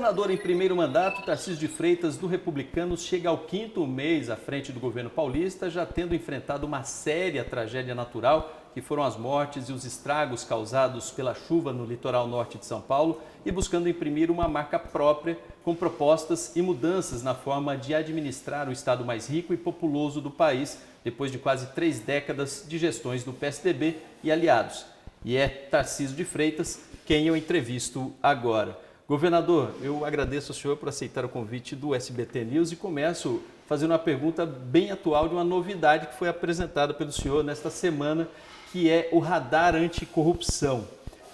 governador em primeiro mandato, Tarcísio de Freitas, do Republicanos, chega ao 5º mês à frente do governo paulista, já tendo enfrentado uma séria tragédia natural, que foram as mortes e os estragos causados pela chuva no litoral norte de São Paulo, e buscando imprimir uma marca própria com propostas e mudanças na forma de administrar o estado mais rico e populoso do país, depois de quase 3 décadas de gestões do PSDB e aliados. E é Tarcísio de Freitas quem eu entrevisto agora. Governador, eu agradeço ao senhor por aceitar o convite do SBT News e começo fazendo uma pergunta bem atual de uma novidade que foi apresentada pelo senhor nesta semana, que é o radar anticorrupção,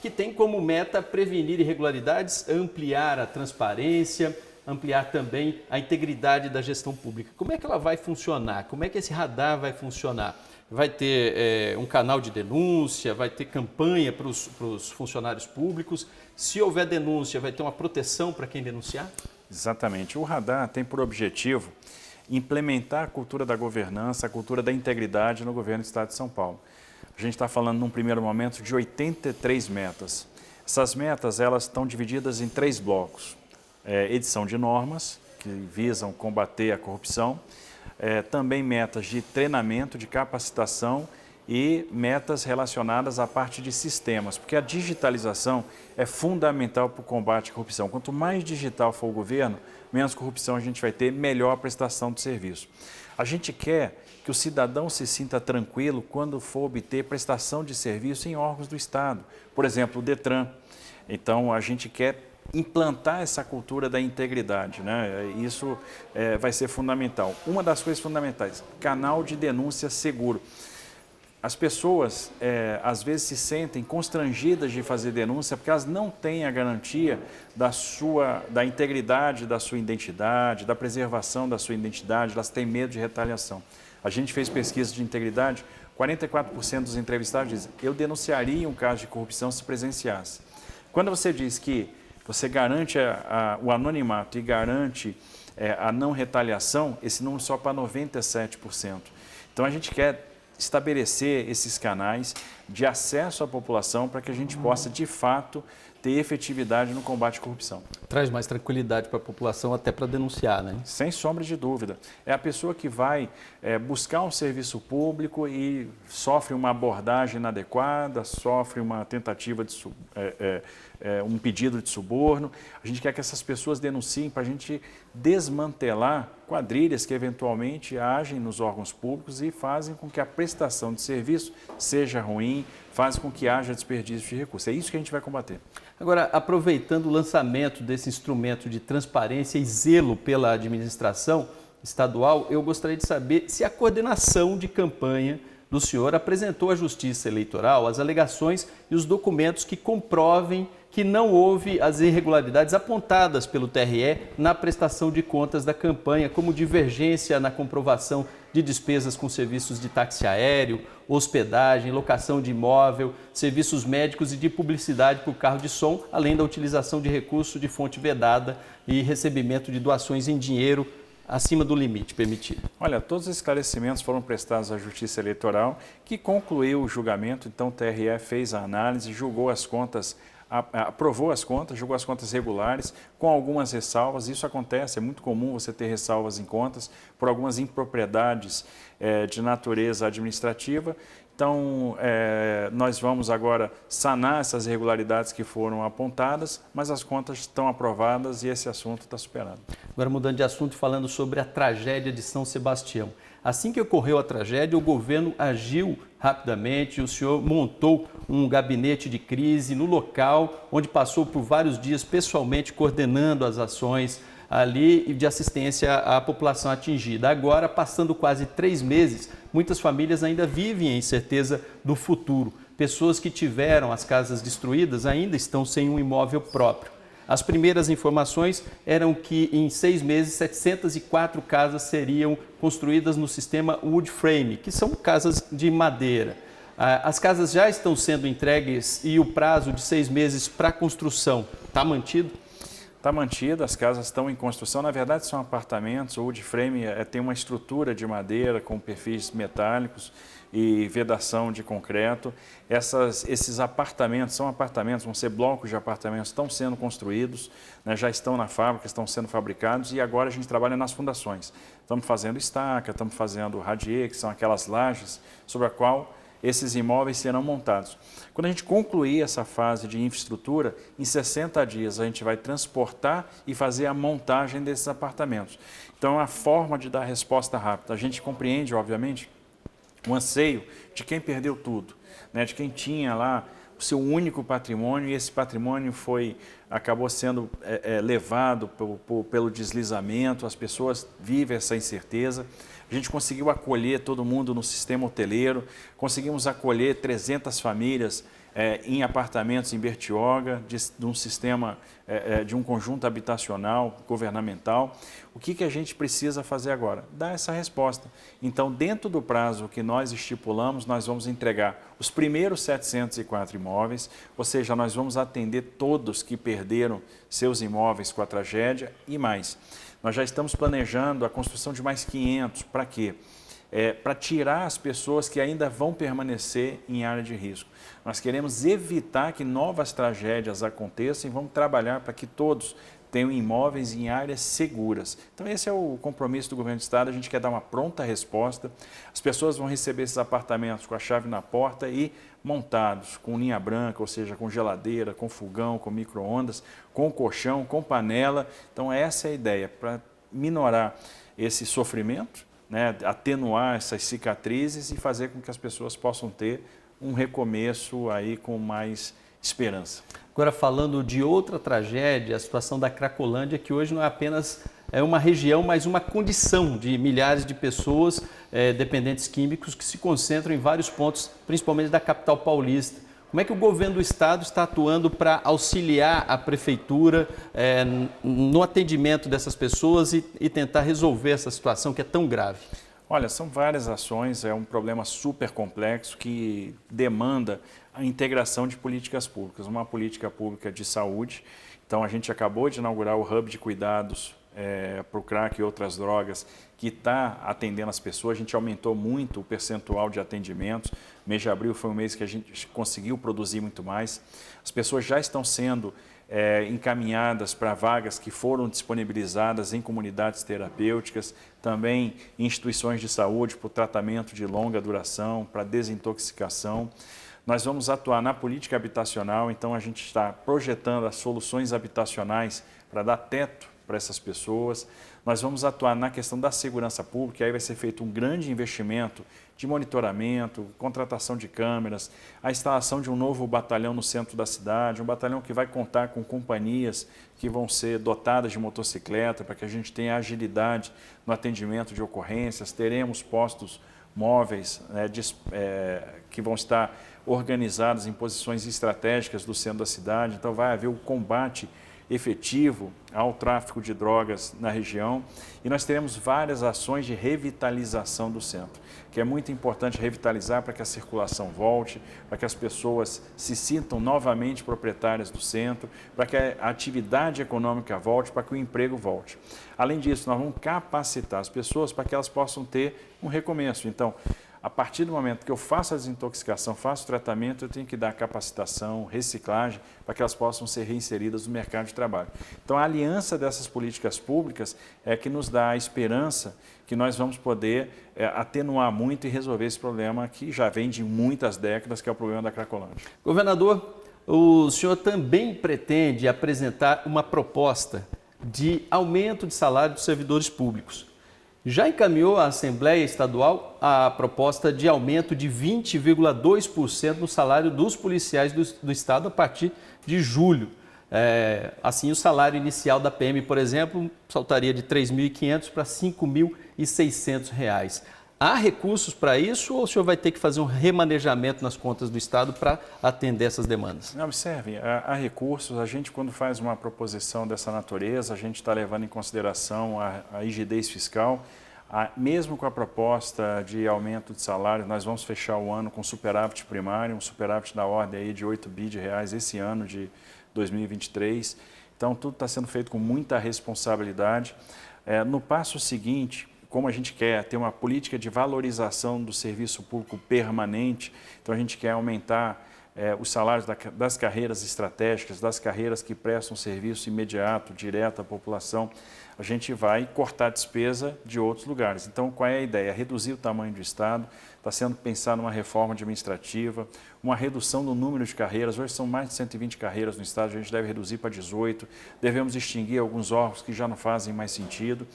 que tem como meta prevenir irregularidades, ampliar a transparência, ampliar também a integridade da gestão pública. Como é que ela vai funcionar? Como é que esse radar vai funcionar? Vai ter um canal de denúncia, vai ter campanha para os funcionários públicos. Se houver denúncia, vai ter uma proteção para quem denunciar? Exatamente. O radar tem por objetivo implementar a cultura da governança, a cultura da integridade no governo do Estado de São Paulo. A gente está falando, num primeiro momento, de 83 metas. Essas metas elas estão divididas em 3 blocos. Edição de normas, que visam combater a corrupção, também metas de treinamento, de capacitação e metas relacionadas à parte de sistemas, porque a digitalização é fundamental para o combate à corrupção. Quanto mais digital for o governo, menos corrupção a gente vai ter, melhor a prestação de serviço. A gente quer que o cidadão se sinta tranquilo quando for obter prestação de serviço em órgãos do Estado, por exemplo, o Detran. Então, a gente quer implantar essa cultura da integridade, né? Isso vai ser fundamental. Uma das coisas fundamentais, canal de denúncia seguro. As pessoas, às vezes, se sentem constrangidas de fazer denúncia porque elas não têm a garantia da integridade da sua identidade, da preservação da sua identidade, elas têm medo de retaliação. A gente fez pesquisa de integridade, 44% dos entrevistados dizem: eu denunciaria um caso de corrupção se presenciasse. Quando você diz que você garante o anonimato e garante a não retaliação, esse número sobe para 97%. Então, a gente quer estabelecer esses canais de acesso à população para que a gente possa, de fato, ter efetividade no combate à corrupção. Traz mais tranquilidade para a população, até para denunciar, né? Sem sombra de dúvida. É a pessoa que vai buscar um serviço público e sofre uma abordagem inadequada, sofre uma tentativa de um pedido de suborno. A gente quer que essas pessoas denunciem para a gente desmantelar quadrilhas que eventualmente agem nos órgãos públicos e fazem com que a prestação de serviço seja ruim, fazem com que haja desperdício de recursos. É isso que a gente vai combater. Agora, aproveitando o lançamento desse instrumento de transparência e zelo pela administração estadual, eu gostaria de saber se a coordenação de campanha do senhor apresentou à Justiça Eleitoral as alegações e os documentos que comprovem que não houve as irregularidades apontadas pelo TRE na prestação de contas da campanha, como divergência na comprovação de despesas com serviços de táxi aéreo, hospedagem, locação de imóvel, serviços médicos e de publicidade por carro de som, além da utilização de recurso de fonte vedada e recebimento de doações em dinheiro acima do limite permitido. Olha, todos os esclarecimentos foram prestados à Justiça Eleitoral, que concluiu o julgamento. Então, o TRE fez a análise, julgou as contas, aprovou as contas, julgou as contas regulares, com algumas ressalvas. Isso acontece, é muito comum você ter ressalvas em contas por algumas impropriedades de natureza administrativa. Então, nós vamos agora sanar essas irregularidades que foram apontadas, mas as contas estão aprovadas e esse assunto está superado. Agora, mudando de assunto e falando sobre a tragédia de São Sebastião. Assim que ocorreu a tragédia, o governo agiu rapidamente, o senhor montou um gabinete de crise no local, onde passou por vários dias pessoalmente coordenando as ações ali de assistência à população atingida. Agora, passando quase 3 meses, muitas famílias ainda vivem em incerteza do futuro. Pessoas que tiveram as casas destruídas ainda estão sem um imóvel próprio. As primeiras informações eram que em 6 meses 704 casas seriam construídas no sistema wood frame, que são casas de madeira. As casas já estão sendo entregues e o prazo de 6 meses para a construção está mantido? Está mantida, as casas estão em construção, na verdade são apartamentos, o wood frame tem uma estrutura de madeira com perfis metálicos e vedação de concreto. Esses apartamentos são apartamentos, vão ser blocos de apartamentos, estão sendo construídos, né, já estão na fábrica, estão sendo fabricados e agora a gente trabalha nas fundações. Estamos fazendo estaca, estamos fazendo radier, que são aquelas lajes sobre a qual esses imóveis serão montados. Quando a gente concluir essa fase de infraestrutura, em 60 dias a gente vai transportar e fazer a montagem desses apartamentos. Então é uma forma de dar resposta rápida. A gente compreende, obviamente, o anseio de quem perdeu tudo, né? De quem tinha lá o seu único patrimônio e esse patrimônio acabou sendo levado pelo deslizamento, as pessoas vivem essa incerteza. A gente conseguiu acolher todo mundo no sistema hoteleiro, conseguimos acolher 300 famílias em apartamentos em Bertioga, de um sistema, de um conjunto habitacional governamental. O que a gente precisa fazer agora? Dar essa resposta. Então, dentro do prazo que nós estipulamos, nós vamos entregar os primeiros 704 imóveis, ou seja, nós vamos atender todos que perderam seus imóveis com a tragédia e mais. Nós já estamos planejando a construção de mais 500. Para quê? Para tirar as pessoas que ainda vão permanecer em área de risco. Nós queremos evitar que novas tragédias aconteçam e vamos trabalhar para que todos tenham imóveis em áreas seguras. Então esse é o compromisso do governo do estado, a gente quer dar uma pronta resposta. As pessoas vão receber esses apartamentos com a chave na porta e montados com linha branca, ou seja, com geladeira, com fogão, com micro-ondas, com colchão, com panela. Então essa é a ideia, para minorar esse sofrimento, né, atenuar essas cicatrizes e fazer com que as pessoas possam ter um recomeço aí com mais esperança. Agora, falando de outra tragédia, a situação da Cracolândia, que hoje não é apenas uma região, mas uma condição de milhares de pessoas dependentes químicos que se concentram em vários pontos, principalmente da capital paulista. Como é que o governo do estado está atuando para auxiliar a prefeitura no atendimento dessas pessoas e tentar resolver essa situação que é tão grave? Olha, são várias ações, é um problema super complexo que demanda a integração de políticas públicas, uma política pública de saúde. Então a gente acabou de inaugurar o Hub de Cuidados para o crack e outras drogas, que está atendendo as pessoas. A gente aumentou muito o percentual de atendimentos. Mês de abril foi um mês que a gente conseguiu produzir muito mais. As pessoas já estão sendo encaminhadas para vagas que foram disponibilizadas em comunidades terapêuticas, também em instituições de saúde para o tratamento de longa duração, para desintoxicação. Nós vamos atuar na política habitacional, então a gente está projetando as soluções habitacionais para dar teto para essas pessoas. Nós vamos atuar na questão da segurança pública, aí vai ser feito um grande investimento de monitoramento, contratação de câmeras, a instalação de um novo batalhão no centro da cidade, um batalhão que vai contar com companhias que vão ser dotadas de motocicleta para que a gente tenha agilidade no atendimento de ocorrências. Teremos postos móveis que vão estar organizados em posições estratégicas do centro da cidade, então vai haver o combate efetivo ao tráfico de drogas na região e nós teremos várias ações de revitalização do centro, que é muito importante revitalizar para que a circulação volte, para que as pessoas se sintam novamente proprietárias do centro, para que a atividade econômica volte, para que o emprego volte. Além disso, nós vamos capacitar as pessoas para que elas possam ter um recomeço. Então, a partir do momento que eu faço a desintoxicação, faço o tratamento, eu tenho que dar capacitação, reciclagem, para que elas possam ser reinseridas no mercado de trabalho. Então, a aliança dessas políticas públicas é que nos dá a esperança que nós vamos poder atenuar muito e resolver esse problema que já vem de muitas décadas, que é o problema da Cracolândia. Governador, o senhor também pretende apresentar uma proposta de aumento de salário dos servidores públicos. Já encaminhou à Assembleia Estadual a proposta de aumento de 20,2% no salário dos policiais do Estado a partir de julho. Assim, o salário inicial da PM, por exemplo, saltaria de R$ 3.500 para R$ 5.600. Há recursos para isso ou o senhor vai ter que fazer um remanejamento nas contas do Estado para atender essas demandas? Não, observe, há recursos. A gente, quando faz uma proposição dessa natureza, a gente está levando em consideração a rigidez fiscal. Mesmo com a proposta de aumento de salário, nós vamos fechar o ano com superávit primário, um superávit da ordem aí de R$ 8 bi esse ano de 2023. Então, tudo está sendo feito com muita responsabilidade. No passo seguinte, como a gente quer ter uma política de valorização do serviço público permanente, então a gente quer aumentar os salários das carreiras estratégicas, das carreiras que prestam serviço imediato, direto à população, a gente vai cortar a despesa de outros lugares. Então, qual é a ideia? Reduzir o tamanho do Estado, está sendo pensado numa reforma administrativa, uma redução do número de carreiras. Hoje são mais de 120 carreiras no Estado, a gente deve reduzir para 18. Devemos extinguir alguns órgãos que já não fazem mais sentido.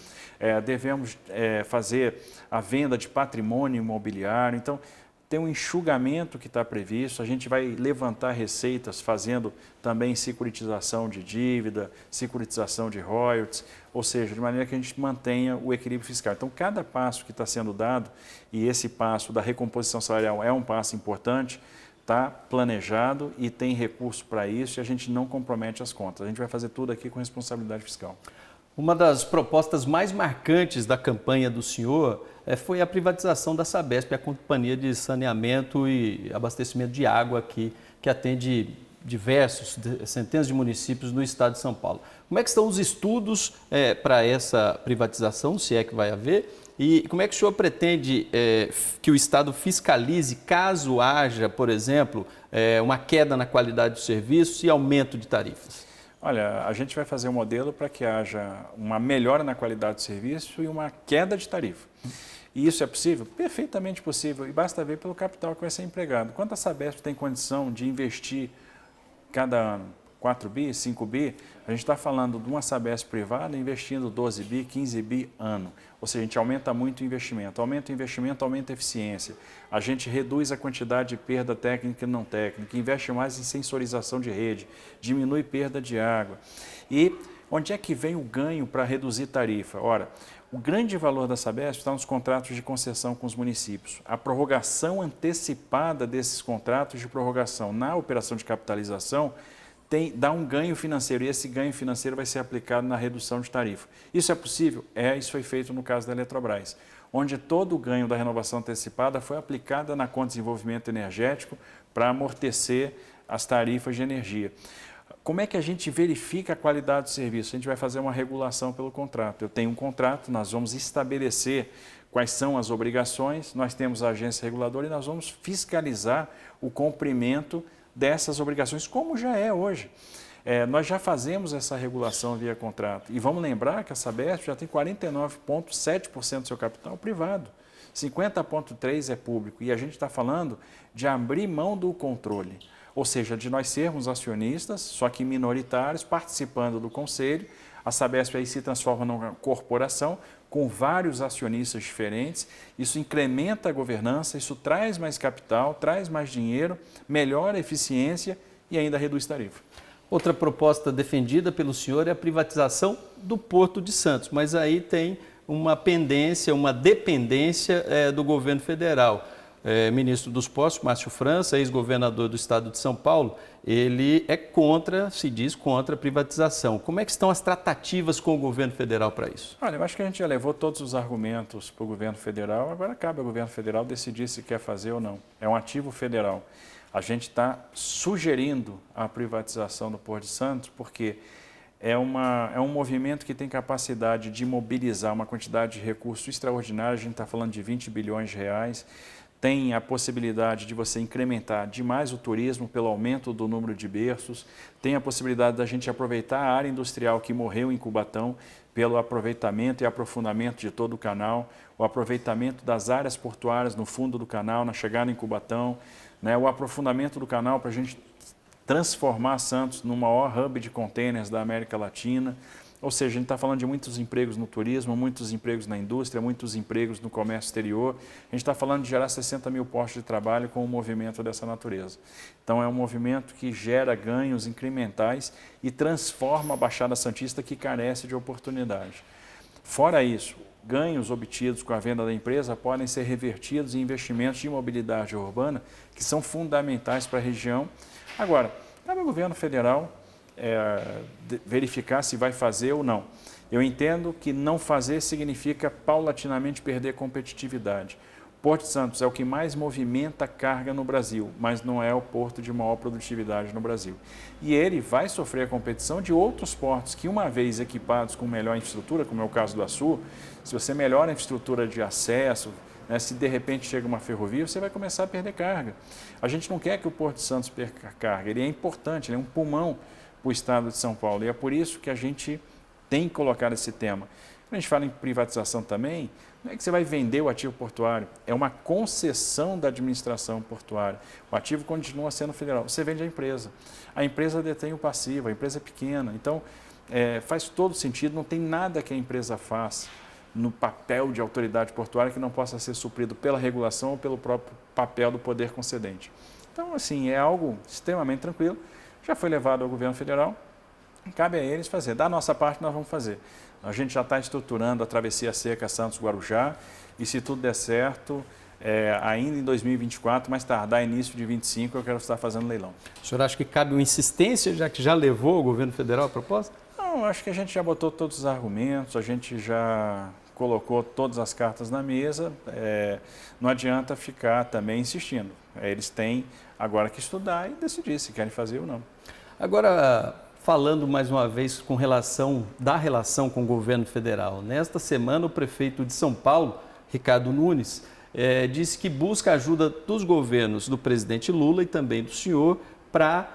Devemos fazer a venda de patrimônio imobiliário. Então, tem um enxugamento que está previsto, a gente vai levantar receitas fazendo também securitização de dívida, securitização de royalties, ou seja, de maneira que a gente mantenha o equilíbrio fiscal. Então, cada passo que está sendo dado, e esse passo da recomposição salarial é um passo importante, está planejado e tem recurso para isso e a gente não compromete as contas. A gente vai fazer tudo aqui com responsabilidade fiscal. Uma das propostas mais marcantes da campanha do senhor foi a privatização da Sabesp, a companhia de saneamento e abastecimento de água aqui, que atende centenas de municípios no estado de São Paulo. Como é que estão os estudos para essa privatização, se é que vai haver? E como é que o senhor pretende que o Estado fiscalize caso haja, por exemplo, uma queda na qualidade dos serviços e aumento de tarifas? Olha, a gente vai fazer um modelo para que haja uma melhora na qualidade do serviço e uma queda de tarifa. E isso é possível? Perfeitamente possível. E basta ver pelo capital que vai ser empregado. Quanto a Sabesp tem condição de investir cada ano 4 bi, 5 bi, a gente está falando de uma Sabesp privada investindo 12 bi, 15 bi ano. Ou seja, a gente aumenta muito o investimento. Aumenta o investimento, aumenta a eficiência. A gente reduz a quantidade de perda técnica e não técnica, investe mais em sensorização de rede, diminui perda de água. E onde é que vem o ganho para reduzir tarifa? Ora, o grande valor da Sabesp está nos contratos de concessão com os municípios. A prorrogação antecipada desses contratos de prorrogação na operação de capitalização dá um ganho financeiro e esse ganho financeiro vai ser aplicado na redução de tarifa. Isso é possível? Isso foi feito no caso da Eletrobras, onde todo o ganho da renovação antecipada foi aplicada na conta de desenvolvimento energético para amortecer as tarifas de energia. Como é que a gente verifica a qualidade do serviço? A gente vai fazer uma regulação pelo contrato. Eu tenho um contrato, nós vamos estabelecer quais são as obrigações, nós temos a agência reguladora e nós vamos fiscalizar o cumprimento dessas obrigações, como já é hoje. Nós já fazemos essa regulação via contrato. E vamos lembrar que a Sabesp já tem 49,7% do seu capital privado, 50,3% é público. E a gente está falando de abrir mão do controle, ou seja, de nós sermos acionistas, só que minoritários, participando do conselho. A Sabesp aí se transforma numa corporação com vários acionistas diferentes, isso incrementa a governança, isso traz mais capital, traz mais dinheiro, melhora a eficiência e ainda reduz tarifa. Outra proposta defendida pelo senhor é a privatização do Porto de Santos, mas aí tem uma pendência, uma dependência do governo federal. Ministro dos Portos, Márcio França, ex-governador do estado de São Paulo, ele é contra, se diz contra a privatização. Como é que estão as tratativas com o governo federal para isso? Olha, eu acho que a gente já levou todos os argumentos para o governo federal, agora cabe ao governo federal decidir se quer fazer ou não. É um ativo federal. A gente está sugerindo a privatização do Porto de Santos porque é um movimento que tem capacidade de mobilizar uma quantidade de recursos extraordinária, a gente está falando de 20 bilhões de reais, tem a possibilidade de você incrementar demais o turismo pelo aumento do número de berços, tem a possibilidade da gente aproveitar a área industrial que morreu em Cubatão pelo aproveitamento e aprofundamento de todo o canal, o aproveitamento das áreas portuárias no fundo do canal, na chegada em Cubatão, né, o aprofundamento do canal para a gente transformar Santos no maior hub de containers da América Latina. Ou seja, a gente está falando de muitos empregos no turismo, muitos empregos na indústria, muitos empregos no comércio exterior. A gente está falando de gerar 60 mil postos de trabalho com um movimento dessa natureza. Então, é um movimento que gera ganhos incrementais e transforma a Baixada Santista que carece de oportunidade. Fora isso, ganhos obtidos com a venda da empresa podem ser revertidos em investimentos de mobilidade urbana que são fundamentais para a região. Agora, cabe ao governo federal verificar se vai fazer ou não. Eu entendo que não fazer significa paulatinamente perder competitividade. Porto de Santos é o que mais movimenta carga no Brasil, mas não é o porto de maior produtividade no Brasil. E ele vai sofrer a competição de outros portos que, uma vez equipados com melhor infraestrutura, como é o caso do Açu, se você melhora a infraestrutura de acesso, né, se de repente chega uma ferrovia, você vai começar a perder carga. A gente não quer que o Porto de Santos perca carga, ele é importante, ele é um pulmão para o estado de São Paulo. E é por isso que a gente tem que colocar esse tema. Quando a gente fala em privatização também, não é que você vai vender o ativo portuário, é uma concessão da administração portuária. O ativo continua sendo federal. Você vende a empresa detém o passivo, a empresa é pequena. Então, faz todo sentido, não tem nada que a empresa faça no papel de autoridade portuária que não possa ser suprido pela regulação ou pelo próprio papel do poder concedente. Então, assim, é algo extremamente tranquilo, já foi levado ao governo federal, cabe a eles fazer. Da nossa parte, nós vamos fazer. A gente já está estruturando a travessia seca Santos-Guarujá e, se tudo der certo, ainda em 2024, mais tardar início de 2025, eu quero estar fazendo leilão. O senhor acha que cabe uma insistência, já que já levou o governo federal a proposta? Não, acho que a gente já botou todos os argumentos, a gente já colocou todas as cartas na mesa, não adianta ficar também insistindo. Eles têm agora que estudar e decidir se querem fazer ou não. Agora, falando mais uma vez com relação com o governo federal. Nesta semana, o prefeito de São Paulo, Ricardo Nunes, disse que busca a ajuda dos governos do presidente Lula e também do senhor para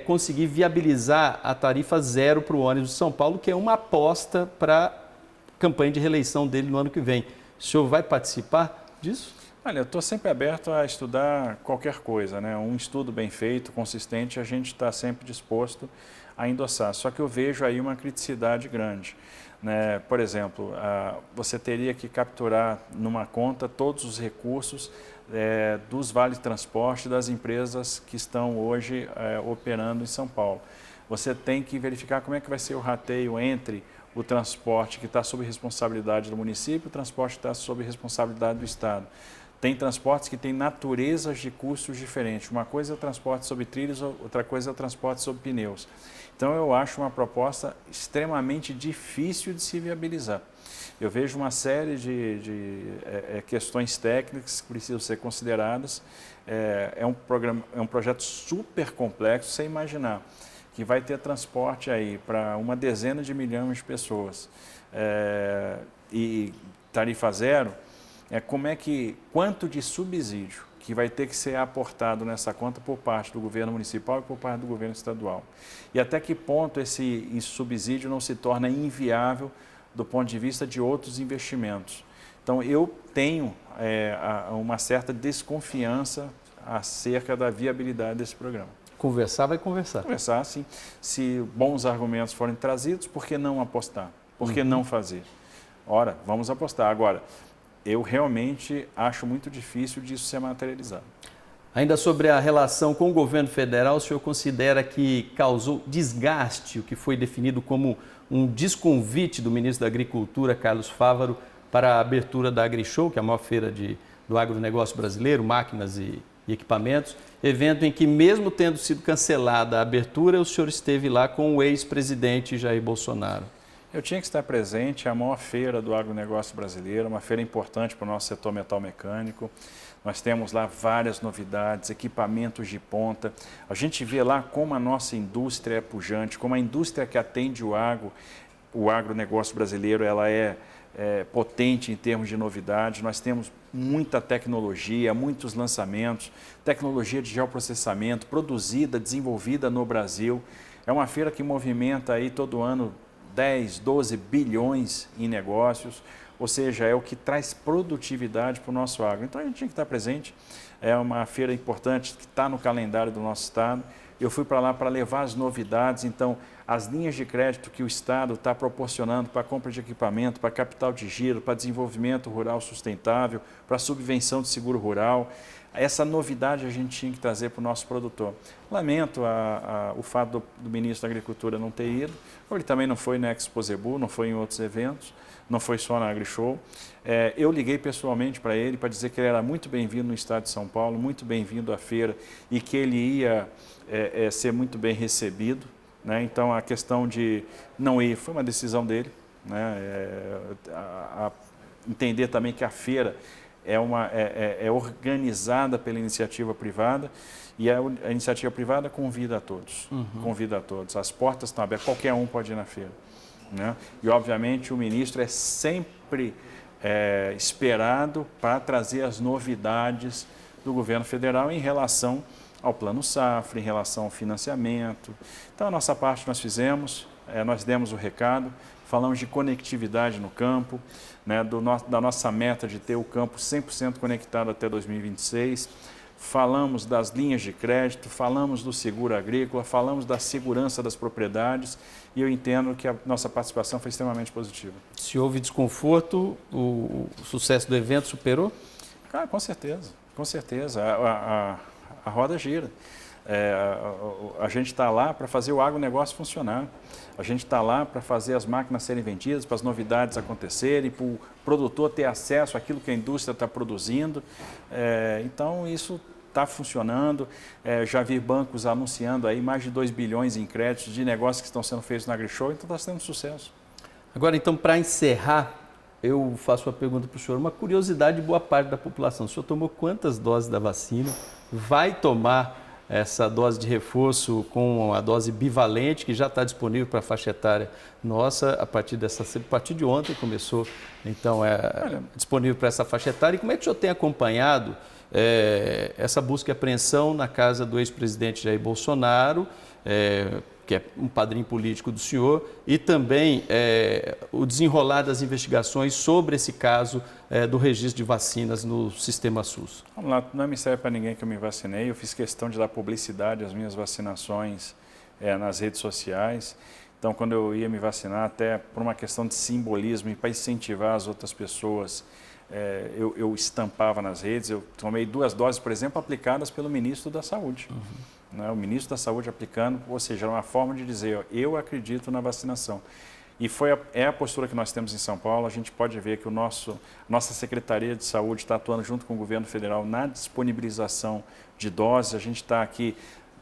conseguir viabilizar a tarifa zero para o ônibus de São Paulo, que é uma aposta para a campanha de reeleição dele no ano que vem. O senhor vai participar disso? Olha, eu estou sempre aberto a estudar qualquer coisa, né? Um estudo bem feito, consistente, a gente está sempre disposto a endossar. Só que eu vejo aí uma criticidade grande, né? Por exemplo, você teria que capturar numa conta todos os recursos dos vales de transporte das empresas que estão hoje operando em São Paulo. Você tem que verificar como é que vai ser o rateio entre o transporte que está sob responsabilidade do município e o transporte que está sob responsabilidade do Estado. Tem transportes que têm naturezas de custos diferentes. Uma coisa é o transporte sobre trilhos, outra coisa é o transporte sobre pneus. Então, eu acho uma proposta extremamente difícil de se viabilizar. Eu vejo uma série de questões técnicas que precisam ser consideradas. É um projeto super complexo, sem imaginar que vai ter transporte aí para uma dezena de milhões de pessoas e tarifa zero. Quanto de subsídio que vai ter que ser aportado nessa conta por parte do governo municipal e por parte do governo estadual. E até que ponto esse subsídio não se torna inviável do ponto de vista de outros investimentos. Então, eu tenho uma certa desconfiança acerca da viabilidade desse programa. Conversar vai conversar. Conversar, sim. Se bons argumentos forem trazidos, por que não apostar? Por que não fazer? Ora, vamos apostar. Agora, eu realmente acho muito difícil disso ser materializado. Ainda sobre a relação com o governo federal, o senhor considera que causou desgaste, o que foi definido como um desconvite do ministro da Agricultura, Carlos Fávaro, para a abertura da AgriShow, que é a maior feira do agronegócio brasileiro, máquinas e equipamentos, evento em que, mesmo tendo sido cancelada a abertura, o senhor esteve lá com o ex-presidente Jair Bolsonaro. Eu tinha que estar presente, é a maior feira do agronegócio brasileiro, uma feira importante para o nosso setor metal mecânico. Nós temos lá várias novidades, equipamentos de ponta. A gente vê lá como a nossa indústria é pujante, como a indústria que atende o agronegócio brasileiro, ela é potente em termos de novidade. Nós temos muita tecnologia, muitos lançamentos, tecnologia de geoprocessamento produzida, desenvolvida no Brasil. É uma feira que movimenta aí todo ano 10, 12 bilhões em negócios, ou seja, é o que traz produtividade para o nosso agro. Então, a gente tinha que estar presente, é uma feira importante que está no calendário do nosso estado. Eu fui para lá para levar as novidades, então, as linhas de crédito que o Estado está proporcionando para a compra de equipamento, para capital de giro, para desenvolvimento rural sustentável, para subvenção de seguro rural. Essa novidade a gente tinha que trazer para o nosso produtor. Lamento o fato do ministro da Agricultura não ter ido, ele também não foi na Expo Zebu, não foi em outros eventos, não foi só na AgriShow. Eu liguei pessoalmente para ele para dizer que ele era muito bem-vindo no estado de São Paulo, muito bem-vindo à feira e que ele ia ser muito bem recebido, né? Então, a questão de não ir foi uma decisão dele, né? Entender também que a feira é organizada pela iniciativa privada e a iniciativa privada convida a todos. Convida a todos. As portas estão abertas, qualquer um pode ir na feira. Né? E, obviamente, o ministro é sempre esperado para trazer as novidades do governo federal em relação ao Plano Safra, em relação ao financiamento. Então, a nossa parte nós fizemos, nós demos o recado, falamos de conectividade no campo, né, da nossa meta de ter o campo 100% conectado até 2026, falamos das linhas de crédito, falamos do seguro agrícola, falamos da segurança das propriedades e eu entendo que a nossa participação foi extremamente positiva. Se houve desconforto, o sucesso do evento superou? Cara, com certeza, com certeza. A roda gira. A gente está lá para fazer o agronegócio funcionar. A gente está lá para fazer as máquinas serem vendidas, para as novidades acontecerem, para o produtor ter acesso àquilo que a indústria está produzindo. Então, isso está funcionando. Já vi bancos anunciando aí mais de 2 bilhões em créditos de negócios que estão sendo feitos na AgriShow, então está sendo sucesso. Agora, então, para encerrar, eu faço uma pergunta para o senhor, uma curiosidade de boa parte da população. O senhor tomou quantas doses da vacina? Vai tomar essa dose de reforço com a dose bivalente, que já está disponível para a faixa etária nossa, a partir de ontem começou, então, disponível para essa faixa etária. E como é que o senhor tem acompanhado essa busca e apreensão na casa do ex-presidente Jair Bolsonaro, que é um padrinho político do senhor, e também o desenrolar das investigações sobre esse caso do registro de vacinas no sistema SUS? Vamos lá, não é mistério para ninguém que eu me vacinei, eu fiz questão de dar publicidade às minhas vacinações nas redes sociais. Então, quando eu ia me vacinar, até por uma questão de simbolismo e para incentivar as outras pessoas, eu estampava nas redes. Eu tomei 2 doses, por exemplo, aplicadas pelo ministro da Saúde. O ministro da Saúde aplicando, ou seja, uma forma de dizer, eu acredito na vacinação. E é a postura que nós temos em São Paulo. A gente pode ver que nossa Secretaria de Saúde está atuando junto com o governo federal na disponibilização de doses. A gente está aqui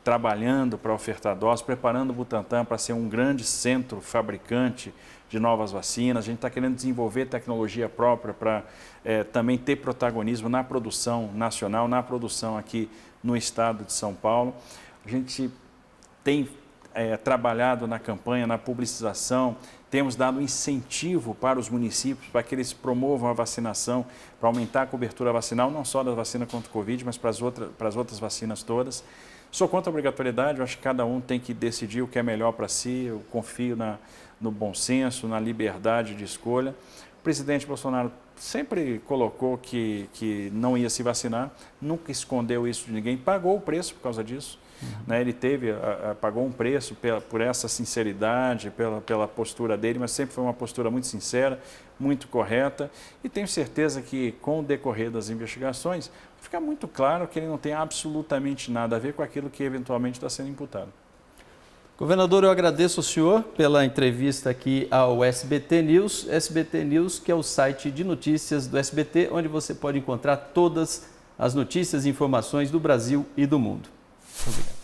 trabalhando para ofertar doses, preparando o Butantan para ser um grande centro fabricante de novas vacinas. A gente está querendo desenvolver tecnologia própria para também ter protagonismo na produção nacional, na produção aqui no estado de São Paulo. A gente tem trabalhado na campanha, na publicização, temos dado incentivo para os municípios para que eles promovam a vacinação, para aumentar a cobertura vacinal, não só da vacina contra o Covid, mas para as outras vacinas todas. Sou contra a obrigatoriedade, eu acho que cada um tem que decidir o que é melhor para si, eu confio no bom senso, na liberdade de escolha. O presidente Bolsonaro sempre colocou que não ia se vacinar, nunca escondeu isso de ninguém, pagou o preço por causa disso. Ele pagou um preço por essa sinceridade, pela postura dele, mas sempre foi uma postura muito sincera, muito correta, e tenho certeza que com o decorrer das investigações fica muito claro que ele não tem absolutamente nada a ver com aquilo que eventualmente está sendo imputado. Governador, eu agradeço ao senhor pela entrevista aqui ao SBT News. SBT News, que é o site de notícias do SBT, onde você pode encontrar todas as notícias e informações do Brasil e do mundo. Obrigado.